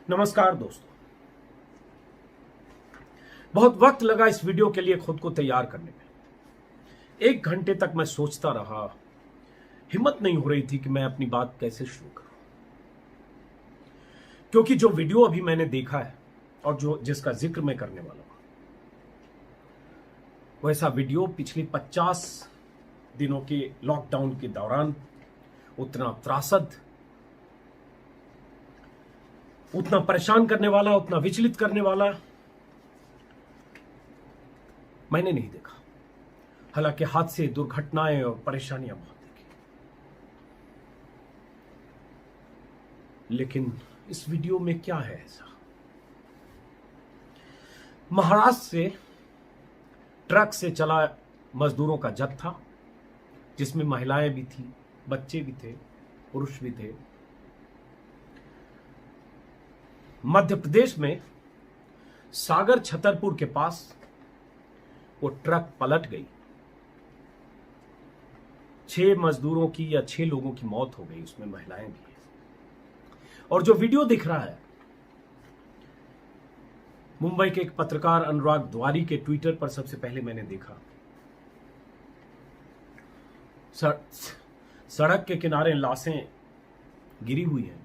नमस्कार दोस्तों। बहुत वक्त लगा इस वीडियो के लिए खुद को तैयार करने में। 1 घंटे तक मैं सोचता रहा, हिम्मत नहीं हो रही थी कि मैं अपनी बात कैसे शुरू करूं, क्योंकि जो वीडियो अभी मैंने देखा है और जिसका जिक्र मैं करने वाला हूं, वैसा वीडियो पिछली 50 दिनों के लॉकडाउन के दौरान उतना त्रासद, उतना परेशान करने वाला, उतना विचलित करने वाला मैंने नहीं देखा। हालांकि हादसे, दुर्घटनाएं और परेशानियां बहुत देखी, लेकिन इस वीडियो में क्या है ऐसा? महाराष्ट्र से ट्रक से चला मजदूरों का जत्था, जिसमें महिलाएं भी थी, बच्चे भी थे, पुरुष भी थे। मध्य प्रदेश में सागर छतरपुर के पास वो ट्रक पलट गई। 6 मजदूरों की या 6 लोगों की मौत हो गई, उसमें महिलाएं भी हैं। और जो वीडियो दिख रहा है, मुंबई के एक पत्रकार अनुराग द्वारी के ट्विटर पर सबसे पहले मैंने देखा। सड़क के किनारे लाशें गिरी हुई हैं,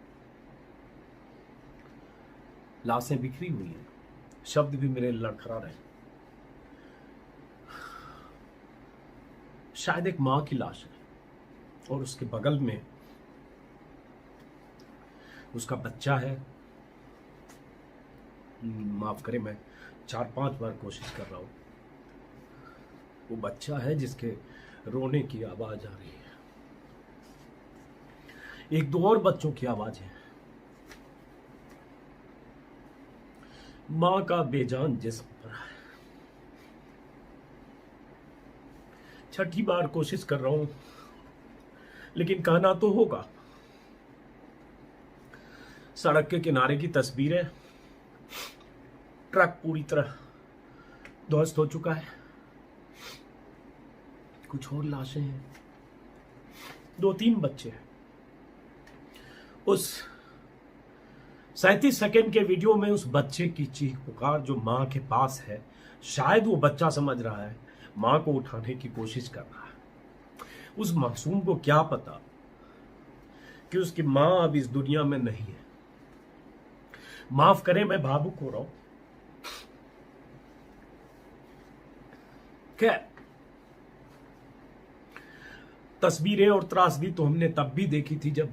लाशें बिखरी हुई हैं, शब्द भी मेरे लड़खड़ा रहे। शायद एक मां की लाश है और उसके बगल में उसका बच्चा है। माफ करें, मैं 4-5 बार कोशिश कर रहा हूं। वो बच्चा है जिसके रोने की आवाज आ रही है। 1-2 और बच्चों की आवाज है। मां का बेजान जिस्म पर है। छठी बार कोशिश कर रहा हूं, लेकिन कहना तो होगा। सड़क के किनारे की तस्वीरें, ट्रक पूरी तरह ध्वस्त हो चुका है। कुछ और लाशें हैं, 2-3 बच्चे हैं। उस 37 सेकंड के वीडियो में उस बच्चे की चीख पुकार जो मां के पास है, शायद वो बच्चा समझ रहा है, मां को उठाने की कोशिश कर रहा है। उस मासूम को क्या पता कि उसकी मां अब इस दुनिया में नहीं है। माफ करें, मैं भावुक हो रहा हूं। क्या तस्वीरें और त्रासदी तो हमने तब भी देखी थी जब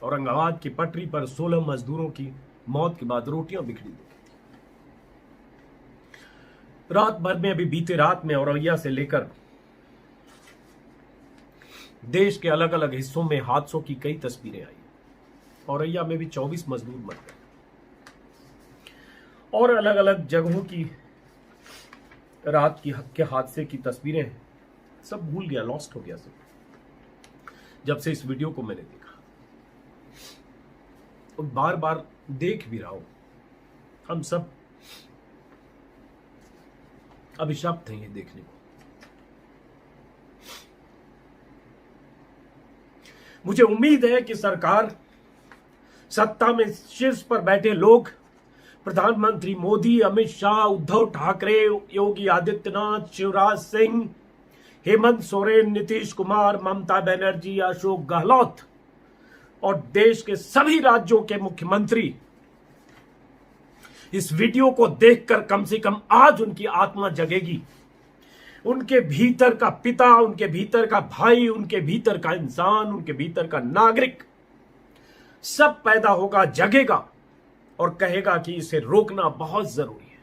औरंगाबाद की पटरी पर 16 मजदूरों की मौत के बाद रोटियां बिखरी देखी थी। रात भर में, अभी बीते रात में औरैया से लेकर देश के अलग अलग हिस्सों में हादसों की कई तस्वीरें आई। औरैया में भी 24 मजदूर मर गए और अलग अलग जगहों की रात के हादसे की तस्वीरें सब भूल गया, लॉस्ट हो गया सब, जब से इस वीडियो को मैंने देखा। और बार बार देख भी रहा हूं। हम सब अभिशप्त हैं ये देखने को। मुझे उम्मीद है कि सरकार, सत्ता में शीर्ष पर बैठे लोग, प्रधानमंत्री मोदी, अमित शाह, उद्धव ठाकरे, योगी आदित्यनाथ, शिवराज सिंह, हेमंत सोरेन, नीतीश कुमार, ममता बनर्जी, अशोक गहलोत और देश के सभी राज्यों के मुख्यमंत्री इस वीडियो को देखकर कम से कम आज उनकी आत्मा जगेगी। उनके भीतर का पिता, उनके भीतर का भाई, उनके भीतर का इंसान, उनके भीतर का नागरिक सब पैदा होगा, जगेगा और कहेगा कि इसे रोकना बहुत जरूरी है।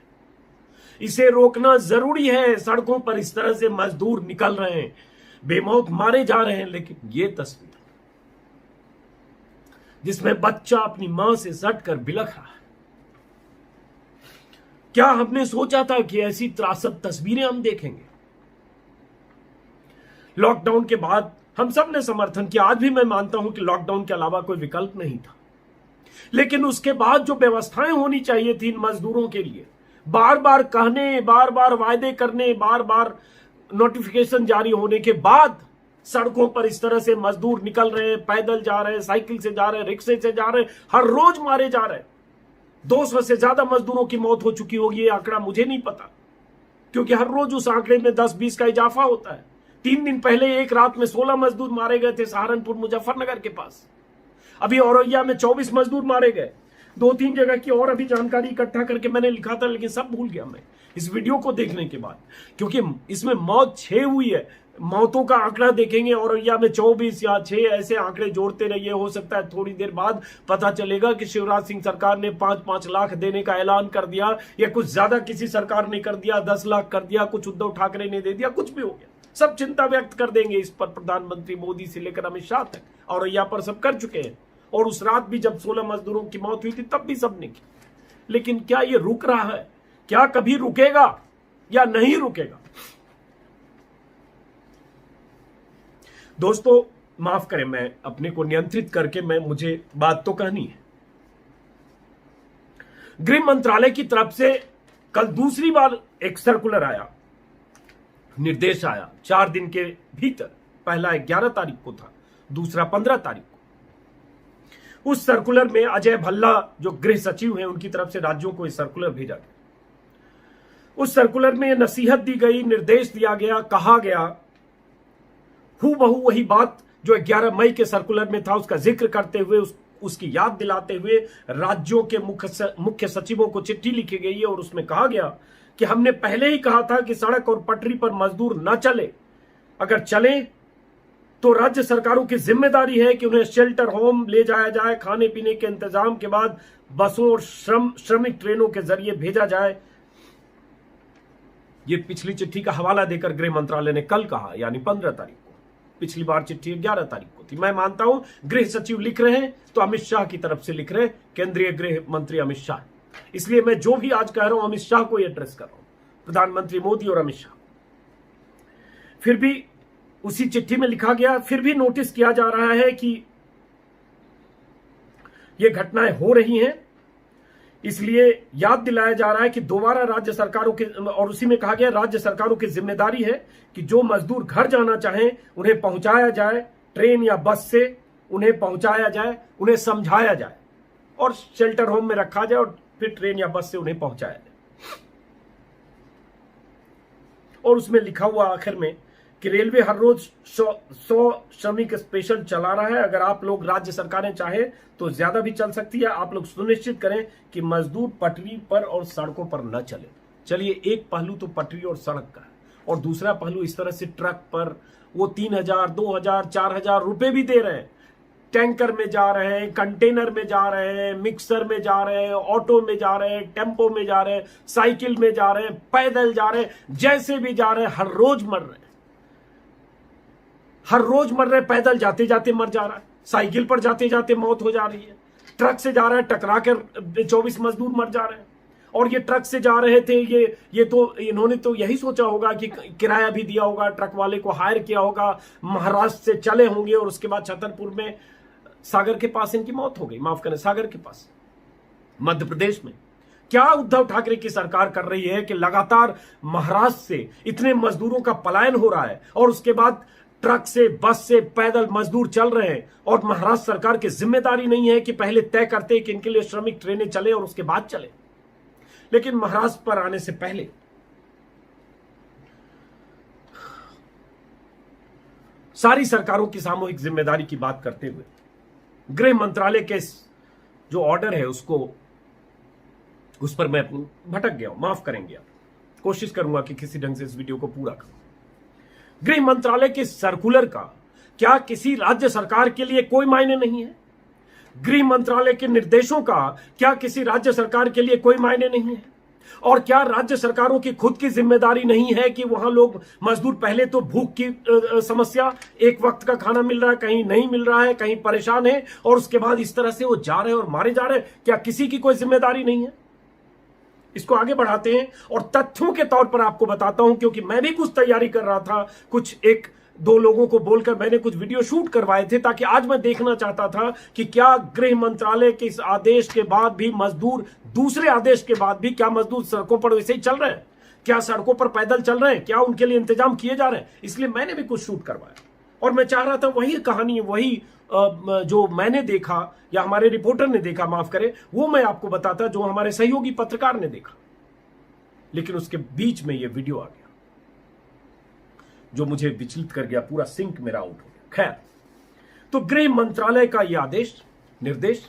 इसे रोकना जरूरी है। सड़कों पर इस तरह से मजदूर निकल रहे हैं, बेमौत मारे जा रहे हैं, लेकिन ये तस्वीर जिसमें बच्चा अपनी मां से सटकर बिलख रहा है, क्या हमने सोचा था कि ऐसी त्रासद तस्वीरें हम देखेंगे? लॉकडाउन के बाद हम सब ने समर्थन किया। आज भी मैं मानता हूं कि लॉकडाउन के अलावा कोई विकल्प नहीं था, लेकिन उसके बाद जो व्यवस्थाएं होनी चाहिए थी इन मजदूरों के लिए, बार बार कहने, बार बार वायदे करने, बार बार नोटिफिकेशन जारी होने के बाद सड़कों पर इस तरह से मजदूर निकल रहे हैं, पैदल जा रहे हैं, साइकिल से जा रहे हैं, रिक्शे से जा रहे हैं, हर रोज मारे जा रहे हैं। 200 से ज्यादा मजदूरों की मौत हो चुकी होगी, ये आंकड़ा मुझे नहीं पता, क्योंकि हर रोज उस आंकड़े में 10-20 का इजाफा होता है। 3 दिन पहले एक रात में 16 मजदूर मारे गए थे सहारनपुर मुजफ्फरनगर के पास। अभी औरैया में 24 मजदूर मारे गए। 2-3 जगह की और अभी जानकारी इकट्ठा करके मैंने लिखा था, लेकिन सब भूल गया मैं इस वीडियो को देखने के बाद, क्योंकि इसमें मौत 6 हुई है। मौतों का आंकड़ा देखेंगे, औरैया में 24 या 6, ऐसे आंकड़े जोड़ते रहिए। हो सकता है थोड़ी देर बाद पता चलेगा कि शिवराज सिंह सरकार ने 5-5 लाख देने का ऐलान कर दिया, या कुछ ज्यादा किसी सरकार ने कर दिया, 10 लाख कर दिया, कुछ उद्धव ठाकरे ने दे दिया, कुछ भी हो गया। सब चिंता व्यक्त कर देंगे इस पर, प्रधानमंत्री मोदी से लेकर अमित शाह तक। औरैया पर सब कर चुके हैं, और उस रात भी जब 16 मजदूरों की मौत हुई थी तब भी सबने की। लेकिन क्या ये रुक रहा है? क्या कभी रुकेगा या नहीं रुकेगा? दोस्तों माफ करें, मैं अपने को नियंत्रित करके मुझे बात तो कहनी है। गृह मंत्रालय की तरफ से कल दूसरी बार एक सर्कुलर आया, निर्देश आया 4 दिन के भीतर। पहला 11 तारीख को था, दूसरा 15 तारीख को। उस सर्कुलर में अजय भल्ला जो गृह सचिव हैं, उनकी तरफ से राज्यों को इस सर्कुलर भेजा गया। उस सर्कुलर में नसीहत दी गई, निर्देश दिया गया, कहा गया हूबहू वही बात जो 11 मई के सर्कुलर में था, उसका जिक्र करते हुए, उसकी याद दिलाते हुए राज्यों के मुख्य सचिवों को चिट्ठी लिखी गई है। और उसमें कहा गया कि हमने पहले ही कहा था कि सड़क और पटरी पर मजदूर न चले। अगर चले तो राज्य सरकारों की जिम्मेदारी है कि उन्हें शेल्टर होम ले जाया जाए, खाने पीने के इंतजाम के बाद बसों और श्रमिक ट्रेनों के जरिए भेजा जाए। ये पिछली चिट्ठी का हवाला देकर गृह मंत्रालय ने कल कहा, यानी 15 तारीख को। पिछली बार चिट्ठी 11 तारीख को थी। मैं मानता हूं गृह सचिव लिख रहे हैं तो अमित शाह की तरफ से लिख रहे हैं, केंद्रीय गृह मंत्री अमित शाह। इसलिए मैं जो भी आज कह रहा हूं अमित शाह को एड्रेस कर रहा हूं, प्रधानमंत्री मोदी और अमित शाह। फिर भी उसी चिट्ठी में लिखा गया, फिर भी नोटिस किया जा रहा है कि ये घटनाएं हो रही हैं, इसलिए याद दिलाया जा रहा है कि दोबारा राज्य सरकारों के, और उसी में कहा गया राज्य सरकारों की जिम्मेदारी है कि जो मजदूर घर जाना चाहें उन्हें पहुंचाया जाए, ट्रेन या बस से उन्हें पहुंचाया जाए, उन्हें समझाया जाए और शेल्टर होम में रखा जाए और फिर ट्रेन या बस से उन्हें पहुंचाया जाए। और उसमें लिखा हुआ आखिर में कि रेलवे हर रोज 100 श्रमिक स्पेशल चला रहा है। अगर आप लोग, राज्य सरकारें चाहे तो ज्यादा भी चल सकती है। आप लोग सुनिश्चित करें कि मजदूर पटरी पर और सड़कों पर न चले। चलिए, एक पहलू तो पटरी और सड़क का है, और दूसरा पहलू इस तरह से ट्रक पर वो 3000, 2000, 4000 रुपए भी दे रहे हैं। टैंकर में जा रहे हैं, कंटेनर में जा रहे हैं, मिक्सर में जा रहे हैं, ऑटो में जा रहे हैं, टेम्पो में जा रहे हैं, साइकिल में जा रहे हैं, पैदल जा रहे हैं, जैसे भी जा रहे हैं, हर रोज मर रहे हैं। हर रोज मर रहे, पैदल जाते जाते मर जा रहा है, साइकिल पर जाते जाते मौत हो जा रही है, ट्रक से जा रहा है, टकरा कर 24 मजदूर मर जा रहे हैं। और ये ट्रक से जा रहे थे, ये तो इन्होंने तो यही सोचा होगा कि किराया भी दिया होगा, ट्रक वाले को हायर किया होगा, महाराष्ट्र से चले होंगे और उसके बाद छतरपुर में, सागर के पास इनकी मौत हो गई। माफ करें, सागर के पास, मध्य प्रदेश में। क्या उद्धव ठाकरे की सरकार कर रही है कि लगातार महाराष्ट्र से इतने मजदूरों का पलायन हो रहा है और उसके बाद ट्रक से, बस से, पैदल मजदूर चल रहे हैं, और महाराष्ट्र सरकार की जिम्मेदारी नहीं है कि पहले तय करते कि इनके लिए श्रमिक ट्रेनें चले और उसके बाद चले। लेकिन महाराष्ट्र पर आने से पहले सारी सरकारों की सामूहिक जिम्मेदारी की बात करते हुए गृह मंत्रालय के जो ऑर्डर है उस पर मैं भटक गया हूं, माफ करेंगे आप। कोशिश करूंगा कि किसी ढंग से इस वीडियो को पूरा करूं। गृह मंत्रालय के सर्कुलर का क्या किसी राज्य सरकार के लिए कोई मायने नहीं है? गृह मंत्रालय के निर्देशों का क्या किसी राज्य सरकार के लिए कोई मायने नहीं है? और क्या राज्य सरकारों की खुद की जिम्मेदारी नहीं है कि वहां लोग मजदूर, पहले तो भूख की समस्या, एक वक्त का खाना मिल रहा है, कहीं नहीं मिल रहा है, कहीं परेशान है, और उसके बाद इस तरह से वो जा रहे हैं और मारे जा रहे हैं। क्या किसी की कोई जिम्मेदारी नहीं है? इसको आगे बढ़ाते हैं और तथ्यों के तौर पर आपको बताता हूं, क्योंकि मैं भी कुछ तैयारी कर रहा था, कुछ 1-2 लोगों को बोलकर मैंने कुछ वीडियो शूट करवाए थे, ताकि आज मैं देखना चाहता था कि क्या गृह मंत्रालय के इस आदेश के बाद भी मजदूर, दूसरे आदेश के बाद भी क्या मजदूर सड़कों पर वैसे ही चल रहे हैं? क्या सड़कों पर पैदल चल रहे हैं? क्या उनके लिए इंतजाम किए जा रहे हैं? इसलिए मैंने भी कुछ शूट करवाया, और मैं चाह रहा था वही कहानी, वही जो मैंने देखा या हमारे रिपोर्टर ने देखा, माफ करें, वो मैं आपको बताता, जो हमारे सहयोगी पत्रकार ने देखा। लेकिन उसके बीच में ये वीडियो आ गया जो मुझे विचलित कर गया, पूरा सिंक मेरा आउट हो गया। खैर, तो गृह मंत्रालय का यह आदेश, निर्देश,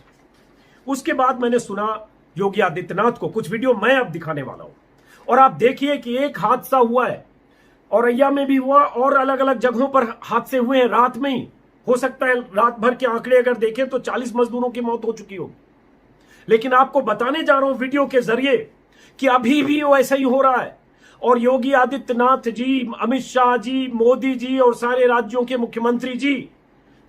उसके बाद मैंने सुना योगी आदित्यनाथ को, कुछ वीडियो मैं अब दिखाने वाला हूं। और आप देखिए कि एक हादसा हुआ है, औरैया में भी हुआ और अलग अलग जगहों पर हादसे हुए हैं रात में ही। हो सकता है रात भर के आंकड़े अगर देखें तो 40 मजदूरों की मौत हो चुकी होगी। लेकिन आपको बताने जा रहा हूं वीडियो के जरिए कि अभी भी वो ऐसा ही हो रहा है। और योगी आदित्यनाथ जी, अमित शाह जी, मोदी जी और सारे राज्यों के मुख्यमंत्री जी,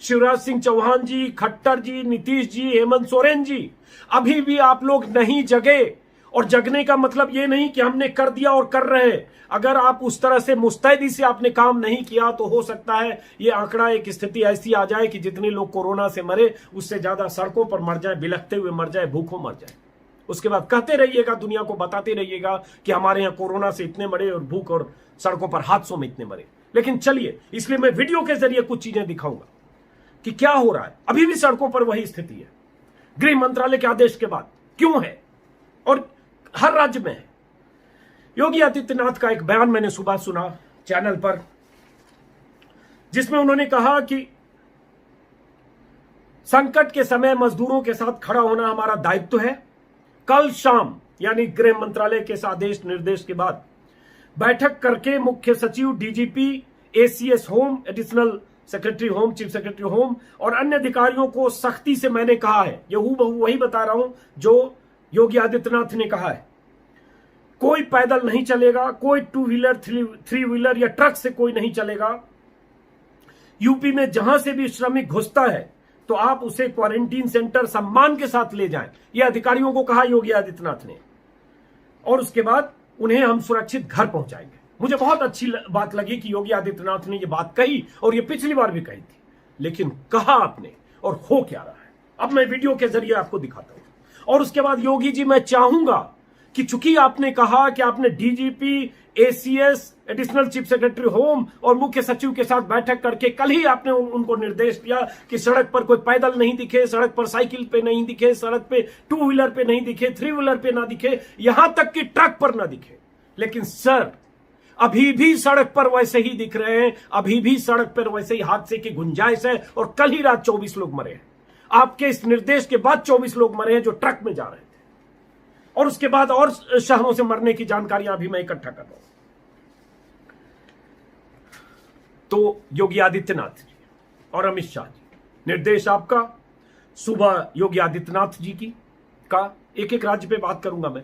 शिवराज सिंह चौहान जी, खट्टर जी, नीतीश जी, हेमंत सोरेन जी, अभी भी आप लोग नहीं जगे। और जगने का मतलब ये नहीं कि हमने कर दिया और कर रहे हैं। अगर आप उस तरह से मुस्तैदी से आपने काम नहीं किया तो हो सकता है ये आंकड़ा, एक स्थिति ऐसी आ जाए कि जितने लोग कोरोना से मरे उससे ज्यादा सड़कों पर मर जाए, बिलखते हुए मर जाए, भूखों मर जाए। उसके बाद कहते रहिएगा, दुनिया को बताते रहिएगा कि हमारे यहाँ कोरोना से इतने मरे और भूख और सड़कों पर हादसों में इतने मरे। लेकिन चलिए, इसलिए मैं वीडियो के जरिए कुछ चीजें दिखाऊंगा कि क्या हो रहा है। अभी भी सड़कों पर वही स्थिति है, गृह मंत्रालय के आदेश के बाद क्यों है, और हर राज्य में है। योगी आदित्यनाथ का एक बयान मैंने सुबह सुना चैनल पर, जिसमें उन्होंने कहा कि संकट के समय मजदूरों के साथ खड़ा होना हमारा दायित्व है। कल शाम, यानी गृह मंत्रालय के इस आदेश निर्देश के बाद, बैठक करके मुख्य सचिव, DGP, ACS home, additional secretary home, chief secretary home और अन्य अधिकारियों को सख्ती से मैंने कहा है, ये हूबहू वही बता रहा हूं जो योगी आदित्यनाथ ने कहा है, कोई पैदल नहीं चलेगा, कोई 2 व्हीलर, 3 व्हीलर या ट्रक से कोई नहीं चलेगा। यूपी में जहां से भी श्रमिक घुसता है तो आप उसे क्वारंटीन सेंटर सम्मान के साथ ले जाएं, यह अधिकारियों को कहा योगी आदित्यनाथ ने। और उसके बाद उन्हें हम सुरक्षित घर पहुंचाएंगे। मुझे बहुत अच्छी बात लगी कि योगी आदित्यनाथ ने यह बात कही, और यह पिछली बार भी कही थी, लेकिन कहा आपने और हो क्या रहा है, अब मैं वीडियो के जरिए आपको दिखाता हूं। और उसके बाद योगी जी, मैं चाहूंगा कि चूंकि आपने कहा कि आपने DGP, ACS, additional chief secretary home और मुख्य सचिव के साथ बैठक करके कल ही आपने उनको निर्देश दिया कि सड़क पर कोई पैदल नहीं दिखे, सड़क पर साइकिल पे नहीं दिखे, सड़क पे 2 व्हीलर पे नहीं दिखे, 3 व्हीलर पे ना दिखे, यहां तक कि ट्रक पर ना दिखे। लेकिन सर, अभी भी सड़क पर वैसे ही दिख रहे हैं, अभी भी सड़क पर वैसे ही हादसे की गुंजाइश है। और कल ही रात 24 लोग मरे हैं। आपके इस निर्देश के बाद 24 लोग मरे हैं जो ट्रक में जा रहे थे। और उसके बाद और शहरों से मरने की जानकारियां अभी मैं इकट्ठा कर रहा हूं। तो योगी आदित्यनाथ जी और अमित शाह जी, निर्देश आपका, सुबह योगी आदित्यनाथ जी की का, एक एक राज्य पे बात करूंगा मैं।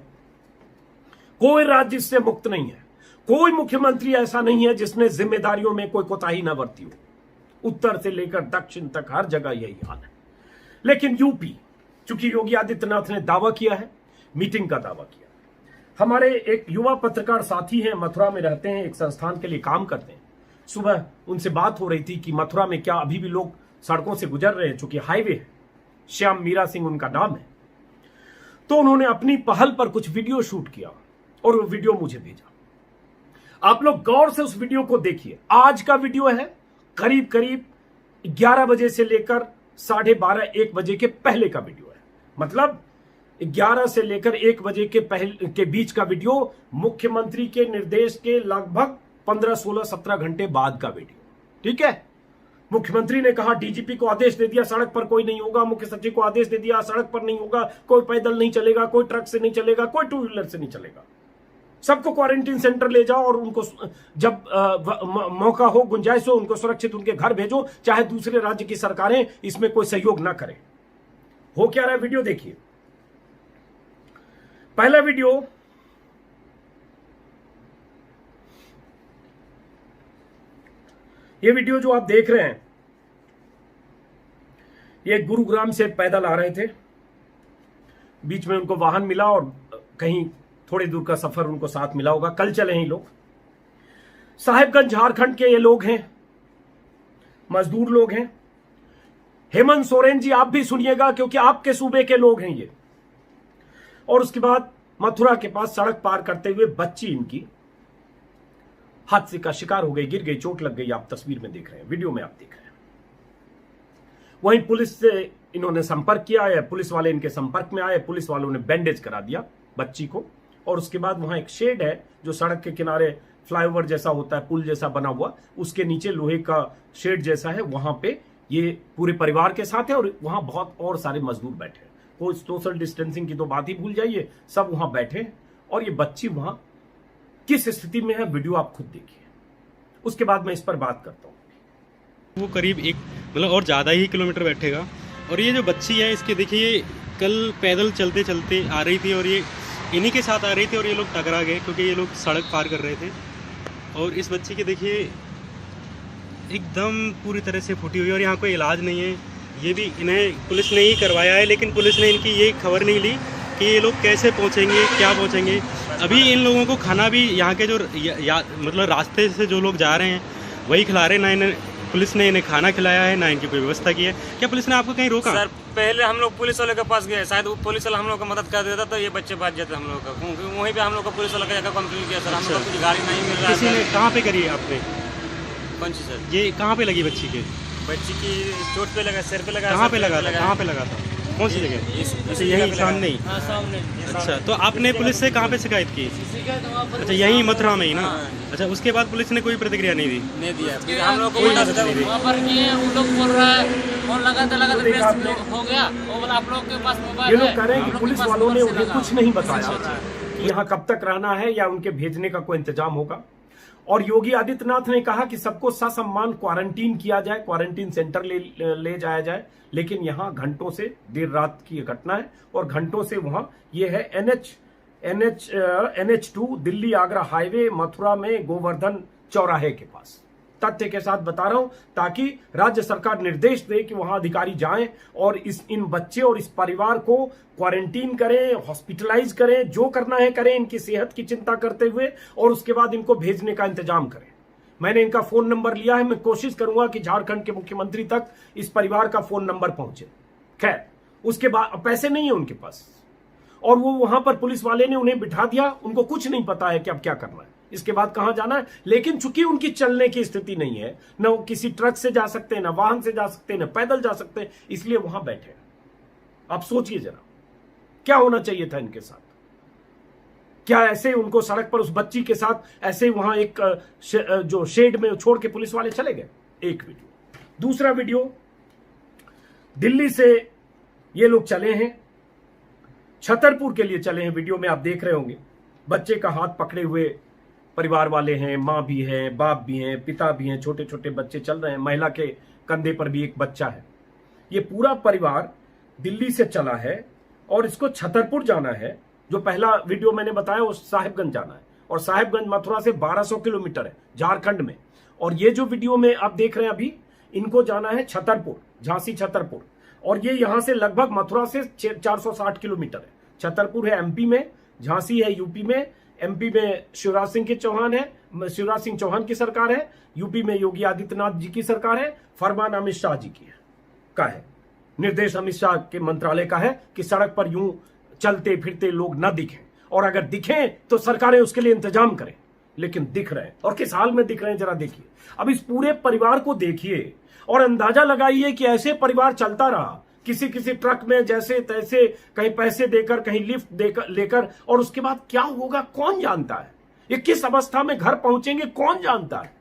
कोई राज्य इससे मुक्त नहीं है, कोई मुख्यमंत्री ऐसा नहीं है जिसने जिम्मेदारियों में कोई कोताही न बरती हो। उत्तर से लेकर दक्षिण तक हर जगह यही हाल है। लेकिन यूपी, चूंकि योगी आदित्यनाथ ने दावा किया है, मीटिंग का दावा किया। हमारे एक युवा पत्रकार साथी हैं, मथुरा में रहते हैं, एक संस्थान के लिए काम करते हैं। सुबह उनसे बात हो रही थी कि मथुरा में क्या अभी भी लोग सड़कों से गुजर रहे हैं, चूंकि हाईवे है। श्याम मीरा सिंह उनका नाम है। तो उन्होंने अपनी पहल पर कुछ वीडियो शूट किया और वो वीडियो मुझे भेजा। आप लोग गौर से उस वीडियो को देखिए। आज का वीडियो है, करीब करीब 11 बजे से लेकर 12:30 1 बजे के पहले का वीडियो है। मतलब 11 से लेकर 1 बजे के बीच का वीडियो, मुख्यमंत्री के निर्देश के लगभग 15, 16, 17 घंटे बाद का वीडियो। ठीक है, मुख्यमंत्री ने कहा, डीजीपी को आदेश दे दिया सड़क पर कोई नहीं होगा, मुख्य सचिव को आदेश दे दिया सड़क पर नहीं होगा, कोई पैदल नहीं चलेगा, कोई ट्रक से नहीं चलेगा, कोई 2 व्हीलर से नहीं चलेगा, सबको क्वारंटीन सेंटर ले जाओ और उनको जब मौका हो, गुंजाइश हो, उनको सुरक्षित उनके घर भेजो, चाहे दूसरे राज्य की सरकारें इसमें कोई सहयोग ना करें। हो क्या रहा है, वीडियो देखिए। पहला वीडियो, ये वीडियो जो आप देख रहे हैं, ये गुरुग्राम से पैदल आ रहे थे, बीच में उनको वाहन मिला और कहीं थोड़ी दूर का सफर उनको साथ मिला होगा। कल चले हैं लोग, साहिबगंज झारखंड के ये लोग हैं, मजदूर लोग हैं। हेमंत सोरेन जी, आप भी सुनिएगा क्योंकि आपके सूबे के लोग हैं ये। और उसके बाद मथुरा के पास सड़क पार करते हुए बच्ची इनकी हादसे का शिकार हो गई, गिर गई, चोट लग गई। आप तस्वीर में देख रहे हैं, वीडियो में आप देख रहे हैं। वहीं पुलिस से इन्होंने संपर्क किया है, पुलिस वाले इनके संपर्क में आए, पुलिस वालों ने बैंडेज करा दिया बच्ची को। और उसके बाद वहां एक शेड है जो सड़क के किनारे फ्लाईओवर जैसा होता है, पुल जैसा बना हुआ, उसके नीचे लोहे का शेड जैसा है, वहां पे ये पूरे परिवार के साथ है और वहां बहुत और सारे मजदूर बैठे हैं। कोई सोशल डिस्टेंसिंग की तो बात ही भूल जाइए, सब वहां बैठे हैं। और ये बच्ची वहां किस स्थिति में है, वीडियो आप खुद देखिए, उसके बाद मैं इस पर बात करता हूँ। वो करीब एक मतलब और ज़्यादा ही किलोमीटर बैठेगा। और ये जो बच्ची है इसके देखिए कल पैदल चलते चलते आ रही थी और ये इन्हीं के साथ आ रही थी और ये लोग टकरा गए क्योंकि ये लोग सड़क पार कर रहे थे। और इस बच्ची के देखिए एकदम पूरी तरह से फूटी हुई है और यहाँ कोई इलाज नहीं है। ये भी इन्हें पुलिस ने ही करवाया है, लेकिन पुलिस ने इनकी ये खबर नहीं ली कि ये लोग कैसे पहुँचेंगे, क्या पहुँचेंगे। अभी इन लोगों को खाना भी यहाँ के जो मतलब रास्ते से जो लोग जा रहे हैं वही खिला रहे हैं, ना इन्हें पुलिस ने इन्हें खाना खिलाया है, ना इनकी कोई व्यवस्था की है। क्या पुलिस ने आपको कहीं रोका? सर पहले हम लोग पुलिस वाले के पास गए, शायद वो पुलिस वाला हम लोग का मदद कर देता तो ये बच्चे बच जाते हम लोग का, क्योंकि वहीं पे हम लोग का पुलिस वाला का जाकर कंप्लेन किया सर। हम लोग को कुछ गाड़ी नहीं मिल रहा है। किसी ने कहाँ पे करी है आपने? कौन सी सर? ये कहाँ पे लगी बच्ची के? बच्ची की चोट पे लगा, सिर पे लगा। कहाँ पे लगा था? कहाँ पे लगा था? कौन सी जगह? अच्छा यही सामने ही? सामने। अच्छा तो आपने पुलिस से कहाँ पे शिकायत की? अच्छा यही मथुरा में ही ना? अच्छा उसके बाद पुलिस ने कोई प्रतिक्रिया नहीं दी? नहीं दिया हम लोग को। वहाँ पर किए, वो लोग बोल रहा है फोन लगाते हो गया, वो बोला आप लोग के पास मोबाइल ये है। लोग कह रहे हैं कि पुलिस वालों ने उन्हें कुछ नहीं बताया कि यहाँ कब तक रहना है या उनके भेजने का कोई इंतजाम होगा। और योगी आदित्यनाथ ने कहा कि सबको ससम्मान क्वारंटीन किया जाए, क्वारंटीन सेंटर ले जाया जाए। लेकिन यहाँ घंटों से, देर रात की घटना है और घंटों से वहां ये है NH2 दिल्ली आगरा हाईवे मथुरा में गोवर्धन चौराहे के पास। तथ्य के साथ बता रहा हूं ताकि राज्य सरकार निर्देश दे कि वहां अधिकारी जाएं और इन बच्चे और इस परिवार को क्वारंटीन करें, हॉस्पिटलाइज करें, जो करना है करें, इनकी सेहत की चिंता करते हुए, और उसके बाद इनको भेजने का इंतजाम करें। मैंने इनका फोन नंबर लिया है, मैं कोशिश करूंगा कि झारखंड के मुख्यमंत्री तक इस परिवार का फोन नंबर पहुंचे। खैर उसके बाद पैसे नहीं है उनके पास और वो वहां पर पुलिस वाले ने उन्हें बिठा दिया, उनको कुछ नहीं पता है कि अब क्या करना है, इसके बाद कहां जाना है। लेकिन चूंकि उनकी चलने की स्थिति नहीं है, न वो किसी ट्रक से जा सकते हैं, न वाहन से जा सकते हैं, न पैदल जा सकते हैं, इसलिए वहां बैठे। आप सोचिए जरा क्या होना चाहिए था इनके साथ। क्या ऐसे उनको सड़क पर उस बच्ची के साथ ऐसे वहां एक जो शेड में छोड़ के पुलिस वाले चले गए? एक वीडियो। दूसरा वीडियो, दिल्ली से ये लोग चले हैं, छतरपुर के लिए चले हैं। वीडियो में आप देख रहे होंगे बच्चे का हाथ पकड़े हुए परिवार वाले हैं, मां भी है, बाप भी हैं, पिता भी हैं, छोटे छोटे बच्चे चल रहे हैं, महिला के कंधे पर भी एक बच्चा है। ये पूरा परिवार दिल्ली से चला है और इसको छतरपुर जाना है। जो पहला वीडियो मैंने बताया वो साहिबगंज जाना है और साहिबगंज मथुरा से 1200 किलोमीटर है झारखंड में। और ये जो वीडियो में आप देख रहे हैं अभी, इनको जाना है छतरपुर, झांसी छतरपुर, और ये यहां से लगभग मथुरा से 460 किलोमीटर है। छतरपुर है एमपी में, झांसी है यूपी में। एमपी में शिवराज सिंह चौहान की सरकार है, यूपी में योगी आदित्यनाथ जी की सरकार है, फरमान अमित शाह जी की का है, निर्देश अमित शाह के मंत्रालय का है कि सड़क पर यूं चलते फिरते लोग न दिखें, और अगर दिखें तो सरकारें उसके लिए इंतजाम करें। लेकिन दिख रहे हैं, और किस हाल में दिख रहे हैं जरा देखिए। अब इस पूरे परिवार को देखिए और अंदाजा लगाइए कि ऐसे परिवार चलता रहा किसी किसी ट्रक में जैसे तैसे, कहीं पैसे देकर, कहीं लिफ्ट देकर लेकर, और उसके बाद क्या होगा कौन जानता है। ये किस अवस्था में घर पहुंचेंगे कौन जानता है।